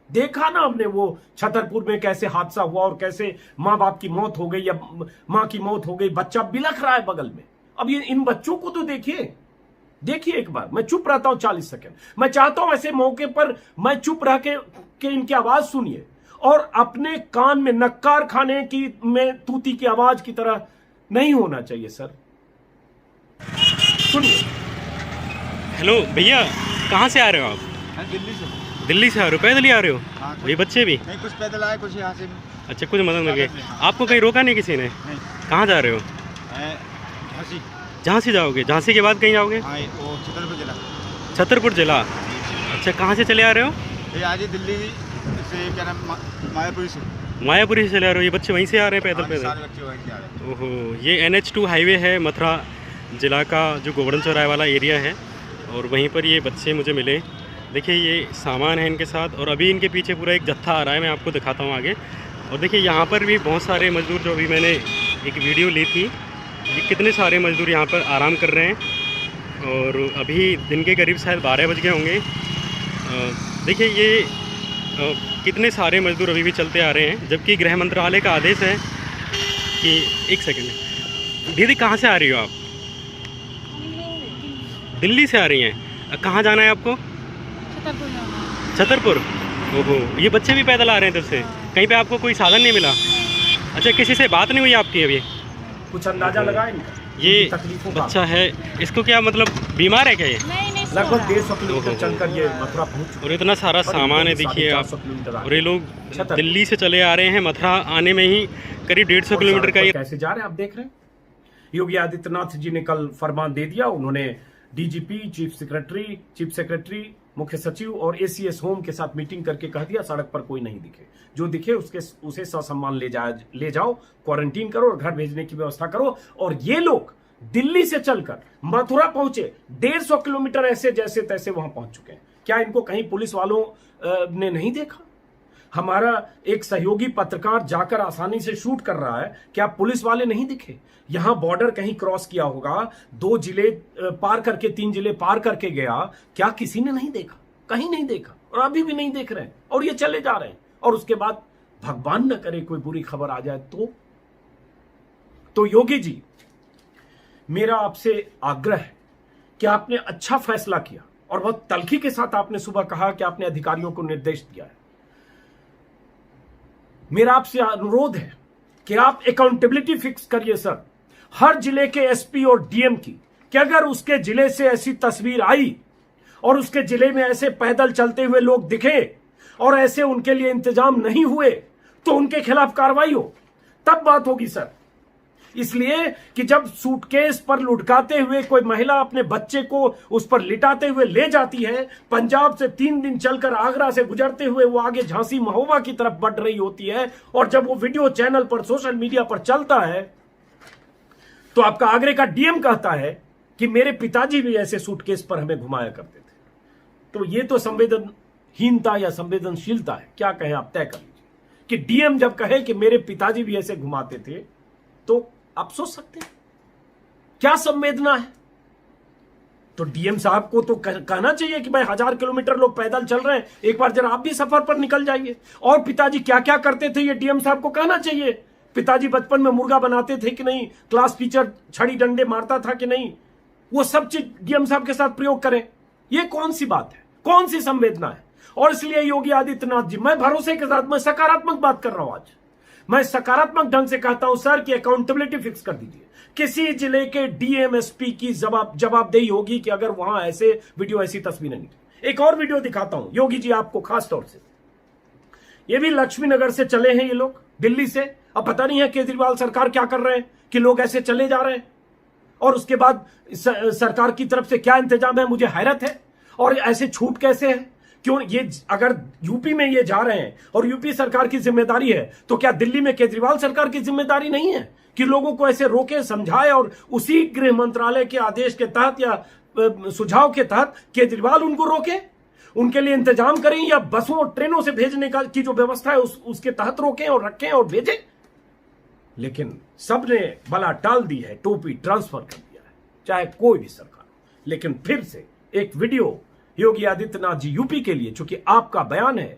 देखा ना हमने वो छतरपुर में कैसे हादसा हुआ और कैसे माँ बाप की मौत हो गई या माँ की मौत हो गई, बच्चा बिलख रहा है बगल में। अब ये इन बच्चों को तो देखिए एक बार। मैं चुप रहता हूं 40 सेकंड। मैं चाहता हूं ऐसे मौके पर मैं चुप रह के इनकी आवाज सुनिए और अपने कान में नक्कार खाने की में तूती की आवाज की तरह नहीं होना चाहिए सर। सुनिए। हेलो भैया, कहाँ से आ रहे हो आप? दिल्ली से। दिल्ली से आ रहे हो? पैदल ही आ रहे हो? हाँ, ये बच्चे भी? नहीं, कुछ पैदल आए, कुछ यहाँ से। अच्छा, कुछ मदद मिल गई। आपको कहीं रोका नहीं किसी ने? नहीं। कहाँ जा रहे हो? झांसी। झांसी जाओगे? झांसी के बाद कहीं जाओगे? हाँ, वो छतरपुर जिला। छतरपुर जिला। अच्छा, कहाँ से चले आ रहे हो? ये आज ही दिल्ली से, क्या नाम, मायापुरी से। मायापुरी से चले आ रहे हो? ये बच्चे वहीं से आ रहे हैं पैदल? सारे बच्चे वहीं से आ रहे हैं। ओहो, ये NH2 हाईवे है, मथुरा जिला का जो गोवर्धन चौराहे वाला एरिया है, और वहीं पर ये बच्चे मुझे मिले। देखिए ये सामान है इनके साथ, और अभी इनके पीछे पूरा एक जत्था आ रहा है, मैं आपको दिखाता हूँ आगे। और देखिए यहाँ पर भी बहुत सारे मज़दूर, जो अभी मैंने एक वीडियो ली थी, ये कितने सारे मज़दूर यहाँ पर आराम कर रहे हैं। और अभी दिन के करीब शायद 12 बज गए होंगे। देखिए ये कितने सारे मज़दूर अभी भी चलते आ रहे हैं, जबकि गृह मंत्रालय का आदेश है कि एक सेकंड। दीदी कहाँ से आ रही हो आप? दिल्ली से आ रही हैं। कहाँ जाना है आपको? छतरपुर। ओहो, ये बच्चे भी पैदल आ रहे हैं तब से? कहीं पे आपको कोई साधन नहीं मिला? अच्छा, किसी से बात नहीं हुई आपकी अभी? कुछ अंदाजा लगाए इनका? ये बच्चा है, इसको क्या मतलब बीमार है क्या ये? लगभग 150 किलोमीटर चलकर ये मथुरा पहुंच चुका और इतना सारा सामान है, देखिए आप। और ये लोग दिल्ली से चले आ रहे हैं, मथुरा आने में ही करीब 150 किलोमीटर का ये कैसे जा रहे हैं आप देख रहे हैं। योगी आदित्यनाथ जी ने कल फरमान दे दिया। उन्होंने डीजीपी, चीफ सेक्रेटरी, मुख्य सचिव और एसीएस होम के साथ मीटिंग करके कह दिया सड़क पर कोई नहीं दिखे, जो दिखे उसे ससम्मान ले जाओ, क्वारंटीन करो और घर भेजने की व्यवस्था करो। और ये लोग दिल्ली से चलकर मथुरा पहुंचे, 150 किलोमीटर ऐसे जैसे तैसे वहां पहुंच चुके हैं। क्या इनको कहीं पुलिस वालों ने नहीं देखा? हमारा एक सहयोगी पत्रकार जाकर आसानी से शूट कर रहा है, क्या पुलिस वाले नहीं दिखे? यहां बॉर्डर कहीं क्रॉस किया होगा, 2 जिले पार करके 3 जिले पार करके गया, क्या किसी ने नहीं देखा? कहीं नहीं देखा और अभी भी नहीं देख रहे हैं और ये चले जा रहे हैं। और उसके बाद भगवान न करे कोई बुरी खबर आ जाए तो योगी जी, मेरा आपसे आग्रह है कि आपने अच्छा फैसला किया और बहुत तल्खी के साथ आपने सुबह कहा कि आपने अधिकारियों को निर्देश दिया है। मेरा आपसे अनुरोध है कि आप अकाउंटेबिलिटी फिक्स करिए सर, हर जिले के एसपी और डीएम की, कि अगर उसके जिले से ऐसी तस्वीर आई और उसके जिले में ऐसे पैदल चलते हुए लोग दिखे और ऐसे उनके लिए इंतजाम नहीं हुए तो उनके खिलाफ कार्रवाई हो, तब बात होगी सर। इसलिए कि जब सूटकेस पर लुढ़काते हुए कोई महिला अपने बच्चे को उस पर लिटाते हुए ले जाती है, पंजाब से 3 दिन चलकर आगरा से गुजरते हुए वो आगे झांसी महोबा की तरफ बढ़ रही होती है, और जब वो वीडियो चैनल पर, सोशल मीडिया पर चलता है, तो आपका आगरे का डीएम कहता है कि मेरे पिताजी भी ऐसे सूटकेस पर हमें घुमाया करते थे। तो ये तो संवेदनहीनता या संवेदनशीलता है, क्या कहें आप तय कर लीजिए। कि डीएम जब कहे कि मेरे पिताजी भी ऐसे घुमाते थे, तो आप सोच सकते हैं क्या संवेदना है। तो डीएम साहब को तो कहना चाहिए कि भाई 1000 किलोमीटर लोग पैदल चल रहे हैं, एक बार जरा आप भी सफर पर निकल जाइए। और पिताजी क्या क्या करते थे ये डीएम साहब को कहना चाहिए। पिताजी बचपन में मुर्गा बनाते थे कि नहीं, क्लास टीचर छड़ी डंडे मारता था कि नहीं, वो सब चीज डीएम साहब के साथ प्रयोग करें। ये कौन सी बात है, कौन सी संवेदना है। और इसलिए योगी आदित्यनाथ जी, मैं भरोसे के साथ, मैं सकारात्मक बात कर रहा हूं आज, मैं सकारात्मक ढंग से कहता हूं सर कि अकाउंटेबिलिटी फिक्स कर दीजिए। किसी जिले के डीएम एसपी की जवाबदेही होगी कि अगर वहां ऐसे वीडियो, ऐसी तस्वीरें निकली। एक और वीडियो दिखाता हूं योगी जी आपको खास तौर से। ये भी लक्ष्मी नगर से चले हैं ये लोग, दिल्ली से। अब पता नहीं है केजरीवाल सरकार क्या कर रहे हैं कि लोग ऐसे चले जा रहे हैं, और उसके बाद सरकार की तरफ से क्या इंतजाम है, मुझे हैरत है। और ऐसे छूट कैसे है, क्यों ये अगर यूपी में ये जा रहे हैं और यूपी सरकार की जिम्मेदारी है, तो क्या दिल्ली में केजरीवाल सरकार की जिम्मेदारी नहीं है कि लोगों को ऐसे रोके, समझाए, और उसी गृह मंत्रालय के आदेश के तहत या सुझाव के तहत केजरीवाल उनको रोके, उनके लिए इंतजाम करें, या बसों और ट्रेनों से भेजने का की जो व्यवस्था है उसके तहत रोकें और रखें और भेजें। लेकिन सबने बला टाल दी है, टोपी ट्रांसफर कर दिया है, चाहे कोई भी सरकार। लेकिन फिर से एक वीडियो योगी आदित्यनाथ जी यूपी के लिए, चूंकि आपका बयान है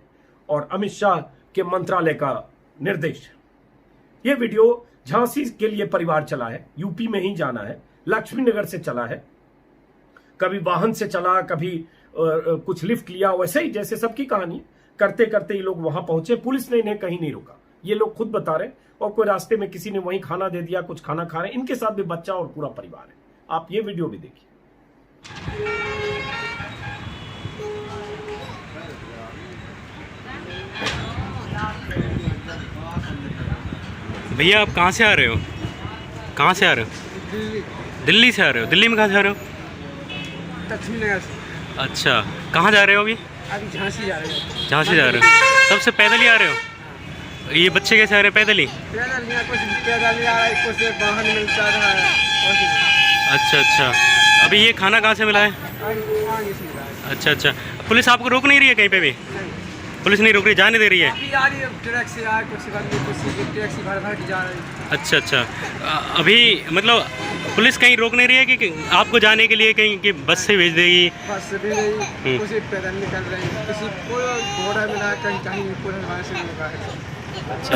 और अमित शाह के मंत्रालय का निर्देश है। यह वीडियो झांसी के लिए परिवार चला है, यूपी में ही जाना है, लक्ष्मी नगर से चला है, कभी वाहन से चला, कभी कुछ लिफ्ट लिया, वैसे ही जैसे सबकी कहानी। करते करते ये लोग वहां पहुंचे, पुलिस ने इन्हें कहीं नहीं रोका, ये लोग खुद बता रहे। और कोई रास्ते में किसी ने वहीं खाना दे दिया, कुछ खाना खा रहे, इनके साथ भी बच्चा और पूरा परिवार है। आप ये वीडियो भी देखिए। भैया आप कहाँ से आ रहे हो? कहाँ से आ रहे हो? दिल्ली से आ रहे हो? दिल्ली में कहाँ से आ रहे हो? लक्ष्मी नगर से। अच्छा, कहाँ जा रहे हो अभी? अभी झांसी जा रहे हो? झांसी जा रहे हो? तब से पैदल ही आ रहे हो? ये बच्चे कैसे आ रहे हैं पैदल ही? पैदल यहाँ कुछ पैदल आ रहा है, कुछ वाहन मिलता रहा है। अच्छा, अभी ये खाना कहाँ से मिला है? आगे से मिला है। अच्छा, पुलिस आपको रोक नहीं रही है कहीं पे भी? पुलिस नहीं रोक रही, जाने दे रही है? अभी आ रही है ट्रक से, यार कुछ टैक्सी भर भर के जा रही है। अच्छा अच्छा। अभी मतलब पुलिस कहीं रोक नहीं रही है कि आपको जाने के लिए कहीं कि बस से भेज देगी? बस से भी गई, कुछ पैदल निकल रही, किसी को घोड़ा मिला, कहीं कहीं पुलिस वाले से रोका है। अच्छा,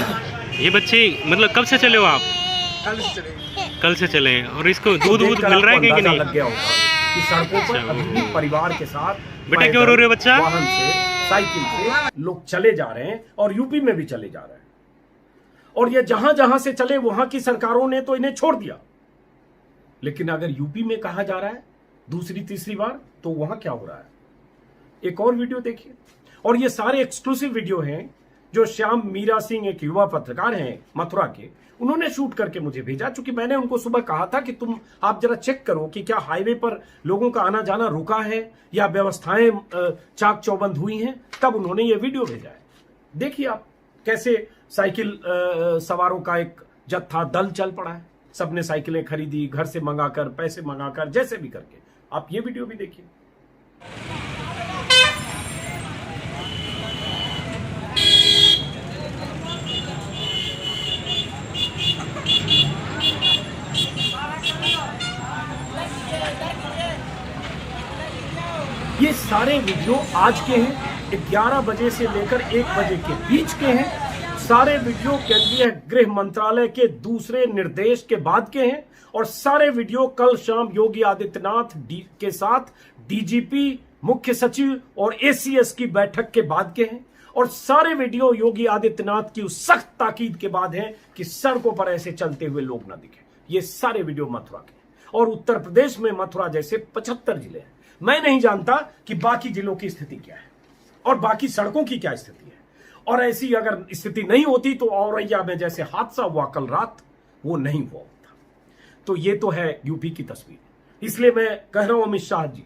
ये बच्चे मतलब कब से चले हो आप? कल से चलेगी। कल से चले हैं। और इसको दूध वूध मिल रहा है कि नहीं? लग गया होगा कि सड़कों पर अभी भी परिवार के साथ बेटा क्यों रो रहे हो बच्चा? वाहन से, साइकिल से लोग चले जा रहे हैं और यूपी में भी चले जा रहे हैं। और ये जहां जहां से चले वहां की सरकारों ने तो इन्हें छोड़ दिया, लेकिन अगर यूपी में कहा जा रहा है दूसरी तीसरी बार, तो वहां क्या हो रहा है? एक और वीडियो देखिए। और ये सारे एक्सक्लूसिव वीडियो हैं जो श्याम मीरा सिंह, एक युवा पत्रकार हैं मथुरा के, उन्होंने शूट करके मुझे भेजा। चूंकि मैंने उनको सुबह कहा था कि आप जरा चेक करो कि क्या हाईवे पर लोगों का आना जाना रुका है या व्यवस्थाएं चाक चौबंद हुई हैं, तब उन्होंने ये वीडियो भेजा है। देखिए आप कैसे साइकिल सवारों का एक जत्था दल चल पड़ा है। सबने साइकिलें खरीदी, घर से मंगाकर, पैसे मंगाकर, जैसे भी करके। आप ये वीडियो भी देखिए। ये सारे वीडियो आज के हैं, 11 बजे से लेकर 1 बजे के बीच के हैं। सारे वीडियो केंद्रीय गृह मंत्रालय के दूसरे निर्देश के बाद के हैं और सारे वीडियो कल शाम योगी आदित्यनाथ के साथ डीजीपी, मुख्य सचिव और एसीएस की बैठक के बाद के हैं। और सारे वीडियो योगी आदित्यनाथ की उस सख्त ताकीद के बाद हैं कि सड़कों पर ऐसे चलते हुए लोग ना दिखे। ये सारे वीडियो मथुरा के हैं। और उत्तर प्रदेश में मथुरा जैसे 75 जिले हैं। मैं नहीं जानता कि बाकी जिलों की स्थिति क्या है और बाकी सड़कों की क्या स्थिति है। और ऐसी अगर स्थिति नहीं होती तो औरैया में जैसे हादसा हुआ कल रात, वो नहीं हुआ होता। तो ये तो है यूपी की तस्वीर। इसलिए मैं कह रहा हूं अमित शाह जी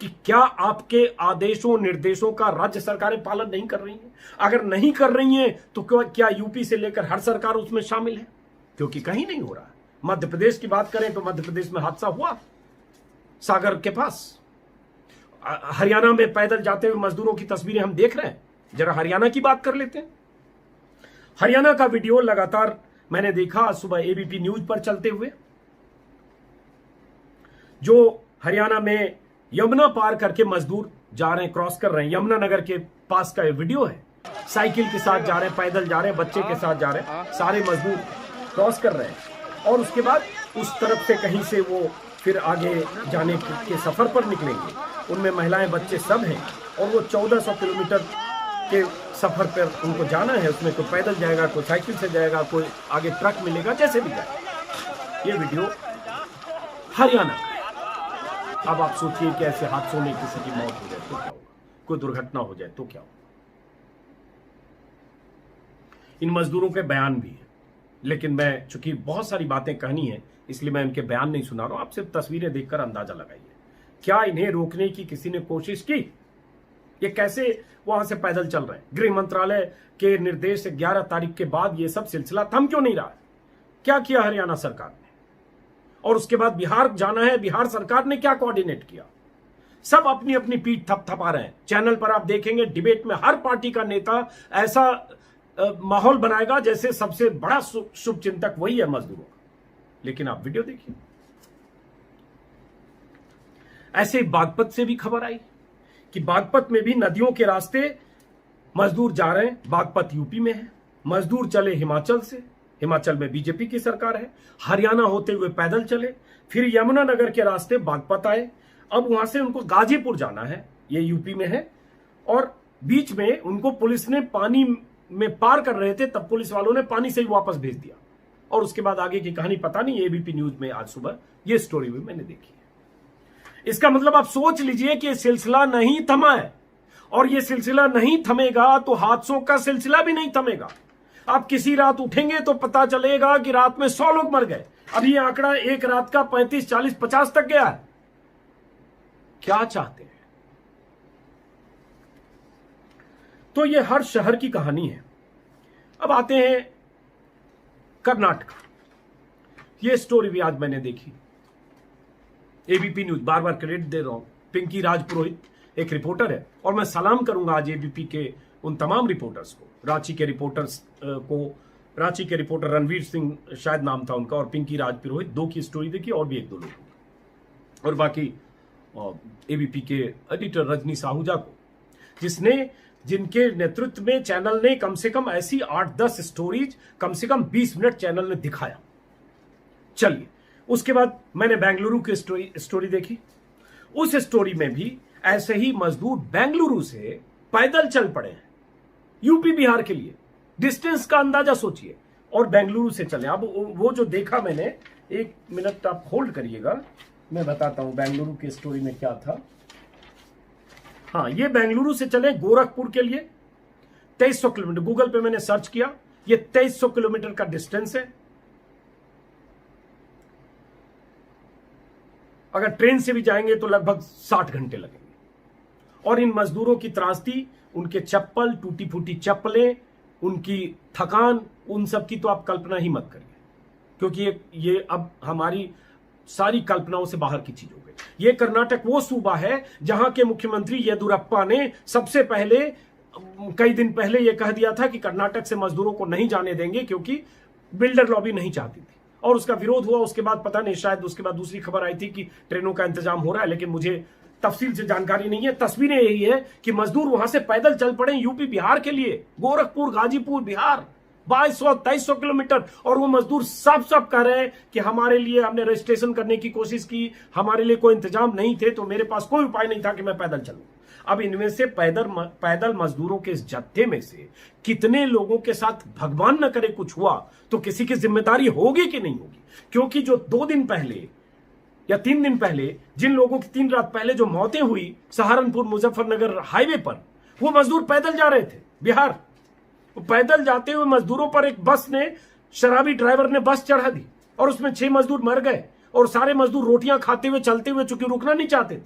कि क्या आपके आदेशों निर्देशों का राज्य सरकारें पालन नहीं कर रही हैं? अगर नहीं कर रही हैं तो क्या यूपी से लेकर हर सरकार उसमें शामिल है? क्योंकि कहीं नहीं हो रहा है। मध्य प्रदेश की बात करें तो मध्य प्रदेश में हादसा हुआ सागर के पास। हरियाणा में पैदल जाते हुए मजदूरों की तस्वीरें हम देख रहे हैं। जरा हरियाणा की बात कर लेते हैं। हरियाणा का वीडियो लगातार मैंने देखा आज सुबह एबीपी न्यूज पर चलते हुए, जो हरियाणा में यमुना पार करके मजदूर जा रहे हैं, क्रॉस कर रहे हैं। यमुना नगर के पास का ये वीडियो है। साइकिल के साथ जा रहे हैं, पैदल जा रहे हैं, बच्चे के साथ जा रहे हैं, सारे मजदूर क्रॉस कर रहे हैं। और उसके बाद उस तरफ से कहीं से वो फिर आगे जाने के सफर पर निकलेंगे। उनमें महिलाएं, बच्चे सब हैं। और वो 1400 किलोमीटर के सफर पर उनको जाना है। उसमें कोई पैदल जाएगा, कोई साइकिल से जाएगा, कोई आगे ट्रक मिलेगा, जैसे भी जाए। ये वीडियो हरियाणा का है। अब आप सोचिए कि ऐसे हादसों में किसी की मौत हो जाए तो क्या होगा, कोई दुर्घटना हो जाए तो क्या होगा। इन मजदूरों के बयान भी है, लेकिन मैं चूंकि बहुत सारी बातें कहनी है इसलिए मैं इनके बयान नहीं सुना रहा हूं। आप सिर्फ तस्वीरें देखकर अंदाजा लगाइए। क्या इन्हें रोकने की किसी ने कोशिश की? ये कैसे वहां से पैदल चल रहे हैं? गृह मंत्रालय के निर्देश से 11 तारीख के बाद ये सब सिलसिला थम क्यों नहीं रहा? क्या किया हरियाणा सरकार ने? और उसके बाद बिहार जाना है, बिहार सरकार ने क्या कोऑर्डिनेट किया? सब अपनी अपनी पीठ थपथपा रहे हैं। चैनल पर आप देखेंगे डिबेट में हर पार्टी का नेता ऐसा माहौल बनाएगा जैसे सबसे बड़ा शुभ चिंतक वही है मजदूरों का। लेकिन आप वीडियो देखिए। ऐसे बागपत से भी खबर आई कि बागपत में भी नदियों के रास्ते मजदूर जा रहे हैं। बागपत यूपी में है। मजदूर चले हिमाचल से, हिमाचल में बीजेपी की सरकार है। हरियाणा होते हुए पैदल चले, फिर यमुनानगर के रास्ते बागपत आए। अब वहां से उनको गाजीपुर जाना है, ये यूपी में है। और बीच में उनको पुलिस ने पानी में पार कर रहे थे, तब पुलिस वालों ने पानी से ही वापस भेज दिया। और उसके बाद आगे की कहानी पता नहीं। एबीपी न्यूज में आज सुबह ये स्टोरी भी मैंने देखी है। इसका मतलब आप सोच लीजिए कि ये सिलसिला नहीं थमा है। और ये सिलसिला नहीं थमेगा तो हादसों का सिलसिला भी नहीं थमेगा। आप किसी रात उठेंगे तो पता चलेगा कि रात में 100 लोग मर गए। अभी ये आंकड़ा एक रात का 35, 40, 50 तक गया है। क्या चाहते हैं? तो ये हर शहर की कहानी है। अब आते हैं कर्नाटक। ये स्टोरी भी आज मैंने देखी। एबीपी न्यूज, बार बार क्रेडिट दे रहा हूं। पिंकी राज पुरोहित एक रिपोर्टर है और मैं सलाम करूंगा आज एबीपी के उन तमाम रिपोर्टर्स को, रांची के रिपोर्टर्स को, रांची के रिपोर्टर रणवीर सिंह शायद नाम था उनका, और पिंकी राजपुरोहित, 2 की स्टोरी देखी, और भी 1-2 लोग, और बाकी एबीपी के एडिटर रजनी साहूजा को, जिनके नेतृत्व में चैनल ने कम से कम ऐसी 8-10 स्टोरीज कम से कम 20 मिनट चैनल ने दिखाया। चलिए, उसके बाद मैंने बेंगलुरु की स्टोरी देखी। उस स्टोरी में भी ऐसे ही मजदूर बेंगलुरु से पैदल चल पड़े हैं यूपी बिहार के लिए। डिस्टेंस का अंदाजा सोचिए, और बेंगलुरु से चले। अब वो जो देखा मैंने, 1 मिनट आप होल्ड करिएगा, मैं बताता हूं बेंगलुरु की स्टोरी में क्या था। हाँ, ये बेंगलुरु से चले गोरखपुर के लिए 2300 किलोमीटर, गूगल पे मैंने सर्च किया, ये 2300 किलोमीटर का डिस्टेंस है। अगर ट्रेन से भी जाएंगे तो लगभग 60 घंटे लगेंगे। और इन मजदूरों की त्रासदी, उनके चप्पल, टूटी फूटी चप्पलें, उनकी थकान, उन सब की तो आप कल्पना ही मत करिए, क्योंकि ये अब हमारी सारी कल्पनाओं से बाहर की चीज हो गई। ये कर्नाटक वो सूबा है जहां के मुख्यमंत्री येदुरप्पा ने सबसे पहले कई दिन पहले यह कह दिया था कि कर्नाटक से मजदूरों को नहीं जाने देंगे, क्योंकि बिल्डर लॉबी नहीं चाहती थी, और उसका विरोध हुआ। उसके बाद पता नहीं, शायद उसके बाद दूसरी खबर आई थी कि ट्रेनों का इंतजाम हो रहा है, लेकिन मुझे तफसील से जानकारी नहीं है। तस्वीरें यही है कि मजदूर वहां से पैदल चल पड़े यूपी बिहार के लिए, गोरखपुर, गाजीपुर, बिहार, 2200-2300 किलोमीटर। और वो मजदूर सब कह रहे हैं कि हमारे लिए, हमने रजिस्ट्रेशन करने की कोशिश की, हमारे लिए कोई इंतजाम नहीं थे, तो मेरे पास कोई उपाय नहीं था कि मैं पैदल चलूं। अब इनमें से पैदल मजदूरों के इस जत्थे में से कितने लोगों के साथ भगवान न करे कुछ हुआ तो किसी की जिम्मेदारी होगी कि नहीं होगी? क्योंकि जो 2 दिन पहले या 3 दिन पहले, जिन लोगों की 3 रात पहले जो मौतें हुई सहारनपुर मुजफ्फरनगर हाईवे पर, वो मजदूर पैदल जा रहे थे बिहार। पैदल जाते हुए मजदूरों पर एक बस ने, शराबी ड्राइवर ने बस चढ़ा दी, और उसमें 6 मजदूर मर गए। और सारे मजदूर रोटियां खाते हुए चलते हुए, चूंकि रुकना नहीं चाहते थे,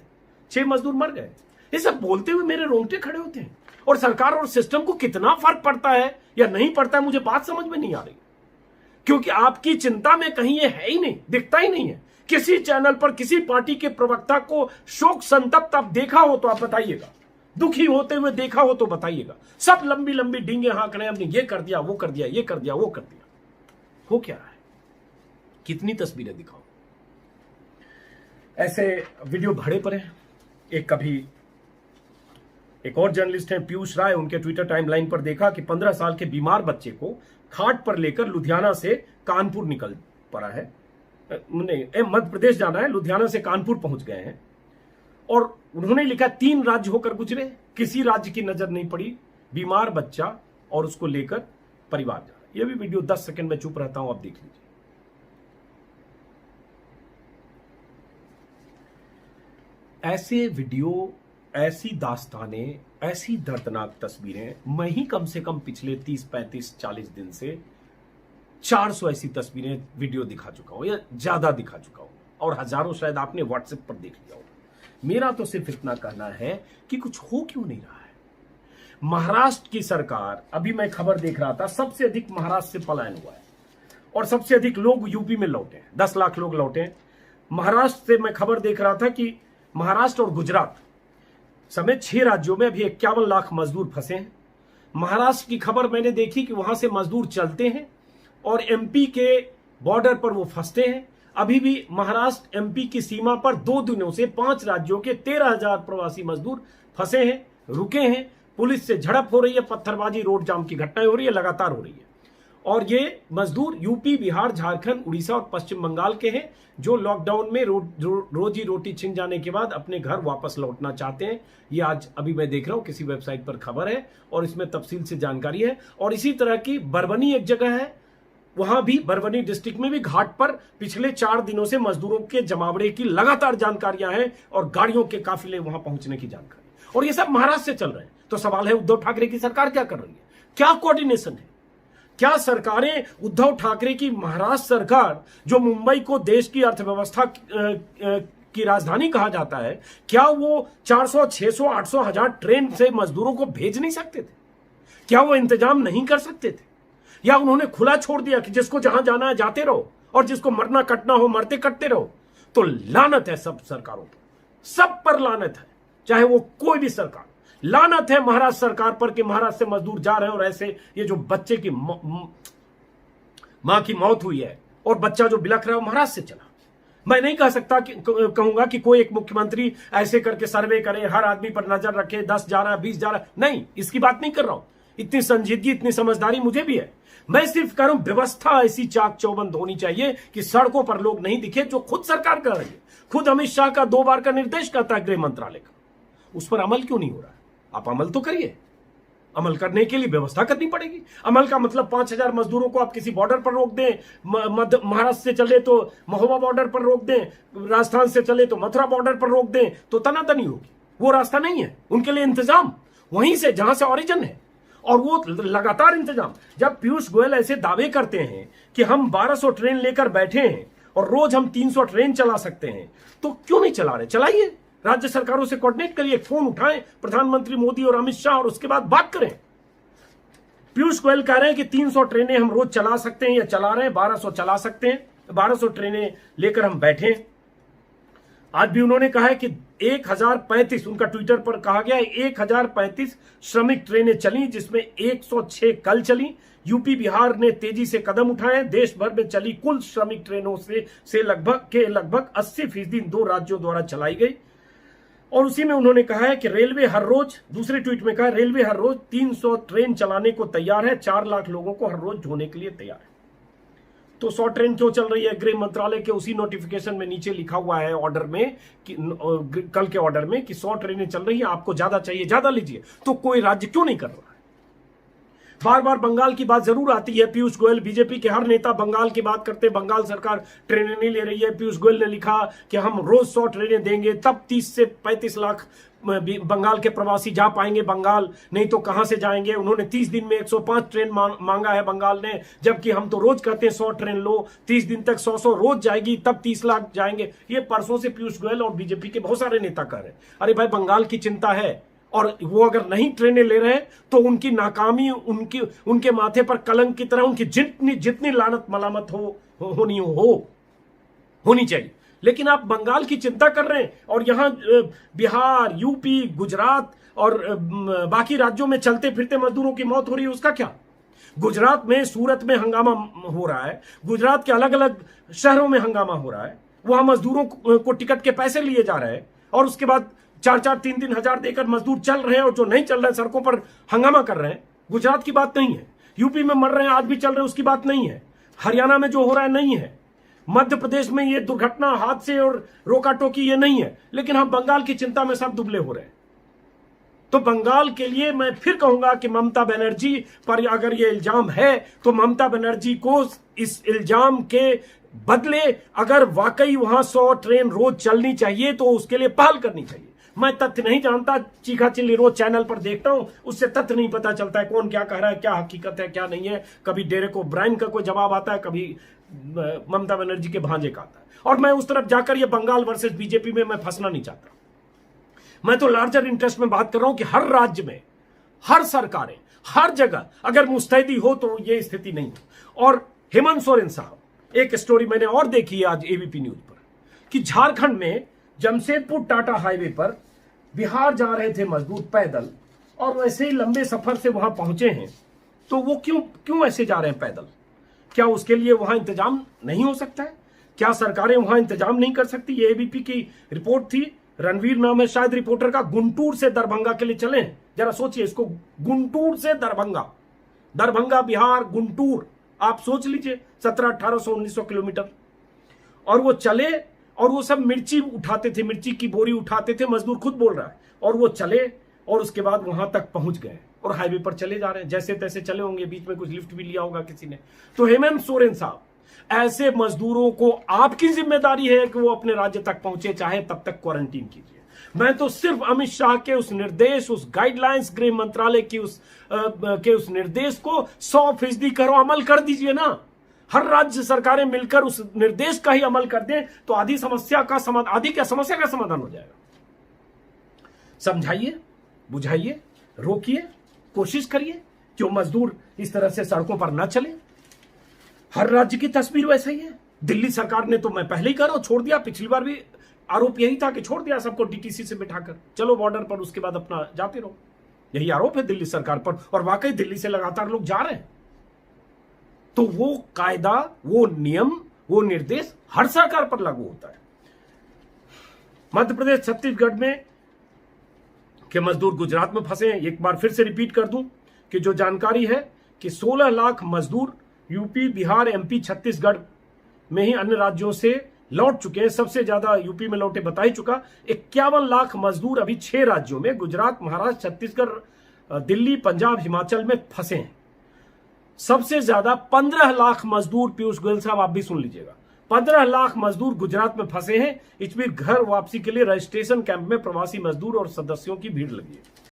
6 मजदूर मर गए। ये सब बोलते हुए मेरे रोंगटे खड़े होते हैं। और सरकार और सिस्टम को कितना फर्क पड़ता है या नहीं पड़ता है, मुझे बात समझ में नहीं आ रही, क्योंकि आपकी चिंता में कहीं ये है ही नहीं, दिखता ही नहीं है। किसी चैनल पर किसी पार्टी के प्रवक्ता को शोक संतप्त आप देखा हो तो आप बताइएगा, दुखी होते हुए देखा हो तो बताइएगा। सब लंबी लंबी डींगे हाँक रहे हैं, हमने ये कर दिया, वो कर दिया, ये कर दिया, वो कर दिया। हो क्या रहा है? कितनी तस्वीरें दिखाओ? ऐसे वीडियो भरे पड़े हैं। एक और जर्नलिस्ट हैं प्रयूष राय, उनके ट्विटर टाइमलाइन पर देखा कि 15 साल के बीमार बच्चे को खाट पर लेकर लुधियाना से कानपुर निकल पड़ा है, मध्य प्रदेश जाना है, लुधियाना से कानपुर पहुंच गए हैं। और उन्होंने लिखा 3 राज्य होकर गुजरे, किसी राज्य की नजर नहीं पड़ी, बीमार बच्चा और उसको लेकर परिवार जा रहा है। यह भी वीडियो 10 सेकंड में चुप रहता हूं, आप देख लीजिए। ऐसे वीडियो, ऐसी दास्तानें, ऐसी दर्दनाक तस्वीरें मैं ही कम से कम पिछले 30, 35, 40 दिन से 400 ऐसी तस्वीरें, वीडियो दिखा चुका हूं या ज्यादा दिखा चुका हूं, और हजारों शायद आपने व्हाट्सएप पर देख लिया होगा। मेरा तो सिर्फ इतना कहना है कि कुछ हो क्यों नहीं रहा है। महाराष्ट्र की सरकार, अभी मैं खबर देख रहा था, सबसे अधिक महाराष्ट्र से पलायन हुआ है और सबसे अधिक लोग यूपी में लौटे हैं, 10 लाख लोग लौटे हैं। महाराष्ट्र से मैं खबर देख रहा था कि महाराष्ट्र और गुजरात समेत 6 राज्यों में अभी 51 लाख मजदूर फंसे हैं। महाराष्ट्र की खबर मैंने देखी कि वहां से मजदूर चलते हैं और एमपी के बॉर्डर पर वो फंसते हैं। अभी भी महाराष्ट्र एमपी की सीमा पर 2 दिनों से 5 राज्यों के 13,000 प्रवासी मजदूर फंसे हैं, रुके हैं। पुलिस से झड़प हो रही है, पत्थरबाजी, रोड जाम की घटनाएं हो रही है, लगातार हो रही है। और ये मजदूर यूपी, बिहार, झारखंड, उड़ीसा और पश्चिम बंगाल के हैं, जो लॉकडाउन में रोजी रोटी छिन जाने के बाद अपने घर वापस लौटना चाहते हैं। ये आज अभी मैं देख रहा हूं, किसी वेबसाइट पर खबर है और इसमें तफसील से जानकारी है। और इसी तरह की बरबनी एक जगह है, वहां भी बरबनी डिस्ट्रिक्ट में भी घाट पर पिछले 4 दिनों से मजदूरों के जमावड़े की लगातार जानकारियां हैं और गाड़ियों के काफिले वहां पहुंचने की जानकारी, और ये सब महाराष्ट्र से चल रहे हैं। तो सवाल है, उद्धव ठाकरे की सरकार क्या कर रही है? क्या कोऑर्डिनेशन है? क्या सरकारें, उद्धव ठाकरे की महाराष्ट्र सरकार, जो मुंबई को देश की अर्थव्यवस्था की राजधानी कहा जाता है, क्या वो 400, 600, 800, 1000 ट्रेन से मजदूरों को भेज नहीं सकते थे? क्या वो इंतजाम नहीं कर सकते थे? या उन्होंने खुला छोड़ दिया कि जिसको जहां जाना है जाते रहो और जिसको मरना कटना हो मरते कटते रहो? तो लानत है सब सरकारों पर, सब पर लानत है, चाहे वो कोई भी सरकार, लानत है महाराष्ट्र सरकार पर कि महाराष्ट्र से मजदूर जा रहे हैं और ऐसे ये जो बच्चे की मां की मौत हुई है और बच्चा जो बिलख रहा है वो महाराष्ट्र से चला। मैं नहीं कह सकता कि कहूंगा कि कोई एक मुख्यमंत्री ऐसे करके सर्वे करे, हर आदमी पर नजर रखे, 10 जा रहा है 20 जा रहा है, नहीं, इसकी बात नहीं कर रहा हूं। इतनी संजीदगी इतनी समझदारी मुझे भी है। मैं सिर्फ कह रहा हूं व्यवस्था ऐसी चाक चौबंद होनी चाहिए कि सड़कों पर लोग नहीं दिखे, जो खुद सरकार कर रही है। खुद अमित शाह का 2 बार का निर्देश करता है गृह मंत्रालय का, उस पर अमल क्यों नहीं हो रहा है? आप अमल तो करिए। अमल करने के लिए व्यवस्था करनी पड़ेगी। अमल का मतलब 5000 मजदूरों को आप किसी बॉर्डर पर रोक दें, महाराष्ट्र से चले तो महोबा बॉर्डर पर रोक दें, राजस्थान से चले तो मथुरा बॉर्डर पर रोक दें, तो तनातनी होगी। वो रास्ता नहीं है उनके लिए। इंतजाम वहीं से जहां से ऑरिजिन है, और वो लगातार इंतजाम। जब पीयूष गोयल ऐसे दावे करते हैं कि हम 1200 ट्रेन लेकर बैठे हैं और रोज हम 300 ट्रेन चला सकते हैं, तो क्यों नहीं चला रहे? चलाइए। राज्य सरकारों से कोऑर्डिनेट करिए, फोन उठाएं प्रधानमंत्री मोदी और अमित शाह, और उसके बाद बात करें। पीयूष गोयल कह रहे हैं कि 300 ट्रेनें हम रोज चला सकते हैं या चला रहे हैं, 1200 चला सकते हैं, 1200 ट्रेनें लेकर हम बैठे। आज भी उन्होंने कहा है कि 1035, उनका ट्विटर पर कहा गया है 1035 श्रमिक ट्रेनें चली, जिसमें 106 कल चली। यूपी बिहार ने तेजी से कदम उठाए। देश भर में चली कुल श्रमिक ट्रेनों से लगभग 80% 2 राज्यों द्वारा चलाई गई। और उसी में उन्होंने कहा है कि रेलवे हर रोज, दूसरे ट्वीट में कहा, रेलवे हर रोज 300 ट्रेन चलाने को तैयार है, 4 लाख लोगों को हर रोज ढोने के लिए तैयार है। तो 100 ट्रेन क्यों चल रही है? गृह मंत्रालय के उसी नोटिफिकेशन में नीचे लिखा हुआ है ऑर्डर में कि कल के ऑर्डर में कि 100 ट्रेनें चल रही है, आपको ज्यादा चाहिए ज्यादा लीजिए। तो कोई राज्य क्यों नहीं कर रहा है? बार बार बंगाल की बात जरूर आती है। पीयूष गोयल, बीजेपी के हर नेता बंगाल की बात करते, बंगाल सरकार ट्रेनें नहीं ले रही है। पीयूष गोयल ने लिखा कि हम रोज 100 ट्रेनें देंगे, तब 30 से 35 लाख बंगाल के प्रवासी जा पाएंगे बंगाल, नहीं तो कहां से जाएंगे। उन्होंने 30 दिन में 105 ट्रेन मांगा है बंगाल ने, जबकि हम तो रोज कहते हैं 100 ट्रेन लो, 30 दिन तक 100 रोज जाएगी, तब 30 लाख जाएंगे। ये परसों से पीयूष गोयल और बीजेपी के बहुत सारे नेता कह रहे हैं। अरे भाई, बंगाल की चिंता है, और वो अगर नहीं ट्रेनें ले रहे तो उनकी नाकामी उनके माथे पर कलंक की तरह उनकी जितनी लानत मलामत होनी चाहिए। लेकिन आप बंगाल की चिंता कर रहे हैं, और यहां बिहार, यूपी, गुजरात और बाकी राज्यों में चलते फिरते मजदूरों की मौत हो रही है। उसका क्या? गुजरात में, सूरत में हंगामा हो रहा है, गुजरात के अलग अलग शहरों में हंगामा हो रहा है, वहां मजदूरों को टिकट के पैसे लिए जा रहे हैं, और उसके बाद 4-4, 3-3 हजार देकर मजदूर चल रहे हैं, और जो नहीं चल रहे हैं सड़कों पर हंगामा कर रहे हैं। गुजरात की बात नहीं है। यूपी में मर रहे हैं, आज भी चल रहे हैं, उसकी बात नहीं है। हरियाणा में जो हो रहा है नहीं है। मध्य प्रदेश में ये दुर्घटना, हादसे और रोका टोकी ये नहीं है। लेकिन हम बंगाल की चिंता में सब दुबले हो रहे हैं। तो बंगाल के लिए मैं फिर कहूंगा कि ममता बनर्जी पर अगर ये इल्जाम है, तो ममता बनर्जी को इस इल्जाम के बदले अगर वाकई वहां 100 ट्रेन रोज चलनी चाहिए तो उसके लिए पहल करनी चाहिए। मैं तथ्य नहीं जानता, चीखा चिल्ली रोज चैनल पर देखता हूं, उससे तथ्य नहीं पता चलता है कौन क्या कह रहा है, क्या हकीकत है क्या नहीं है। कभी डेरेक ओब्रायन का कोई जवाब आता है, कभी ममता बनर्जी के भांजे का आता है। और मैं उस तरफ जाकर ये बंगाल वर्सेस बीजेपी में मैं फंसना नहीं चाहता। मैं तो लार्जर इंटरेस्ट में बात कर रहा हूं कि हर राज्य में, हर सरकारें, हर जगह अगर मुस्तैदी हो तो ये स्थिति नहीं हो। और हेमंत सोरेन साहब, एक स्टोरी मैंने और देखी आज एबीपी न्यूज पर कि झारखंड में जमशेदपुर टाटा हाईवे पर बिहार जा रहे थे मजदूर पैदल, और वैसे ही लंबे सफर से वहां पहुंचे हैं। तो वो क्यों ऐसे जा रहे हैं पैदल? क्या उसके लिए वहां इंतजाम नहीं हो सकता है? क्या सरकारें वहां इंतजाम नहीं कर सकती? ये एबीपी की रिपोर्ट थी, रणवीर नाम है शायद रिपोर्टर का, गुंटूर से दरभंगा के लिए चले हैं। जरा सोचिए इसको, गुंटूर से दरभंगा बिहार, गुंटूर, आप सोच लीजिए 1700, 1800, 1900 किलोमीटर। और वो चले, और वो सब मिर्ची उठाते थे, मिर्ची की बोरी उठाते थे, मजदूर खुद बोल रहा है। और वो चले और उसके बाद वहां तक पहुंच गए और हाईवे पर चले जा रहे हैं, जैसे तैसे चले होंगे, बीच में कुछ लिफ्ट भी लिया होगा किसी ने। तो हेमंत सोरेन साहब, ऐसे मजदूरों को आपकी जिम्मेदारी है कि वो अपने राज्य तक पहुंचे, चाहे तब तक क्वारंटीन कीजिए। मैं तो सिर्फ अमित शाह के उस निर्देश, उस गाइडलाइंस, गृह मंत्रालय की उस निर्देश को 100% करो, अमल कर दीजिए ना। हर राज्य सरकारें मिलकर उस निर्देश का ही अमल कर दें तो आधी समस्या का समाधान हो जाएगा। समझाइए, बुझाइए, रोकिए, कोशिश करिए कि वो मजदूर इस तरह से सड़कों पर ना चले। हर राज्य की तस्वीर वैसा ही है। दिल्ली सरकार ने तो, मैं पहले ही कह रहा हूं, छोड़ दिया। पिछली बार भी आरोप यही था कि छोड़ दिया सबको डीटीसी से बिठाकर, चलो बॉर्डर पर, उसके बाद अपना जाते रहो। यही आरोप है दिल्ली सरकार पर, और वाकई दिल्ली से लगातार लोग जा रहे हैं। तो वो कायदा, वो नियम, वो निर्देश हर सरकार पर लागू होता है। मध्य प्रदेश, छत्तीसगढ़ में के मजदूर गुजरात में फंसे हैं। एक बार फिर से रिपीट कर दूं कि जो जानकारी है कि 16 लाख मजदूर यूपी, बिहार, एमपी, छत्तीसगढ़ में ही अन्य राज्यों से लौट चुके हैं। सबसे ज्यादा यूपी में लौटे बता ही चुका। 51 लाख मजदूर अभी 6 राज्यों में, गुजरात, महाराष्ट्र, छत्तीसगढ़, दिल्ली, पंजाब, हिमाचल में फंसे हैं। सबसे ज्यादा 15 लाख मजदूर, पीयूष गोयल साहब आप भी सुन लीजिएगा, 15 लाख मजदूर गुजरात में फंसे हैं। इस बीच घर वापसी के लिए रजिस्ट्रेशन कैंप में प्रवासी मजदूर और सदस्यों की भीड़ लगी है।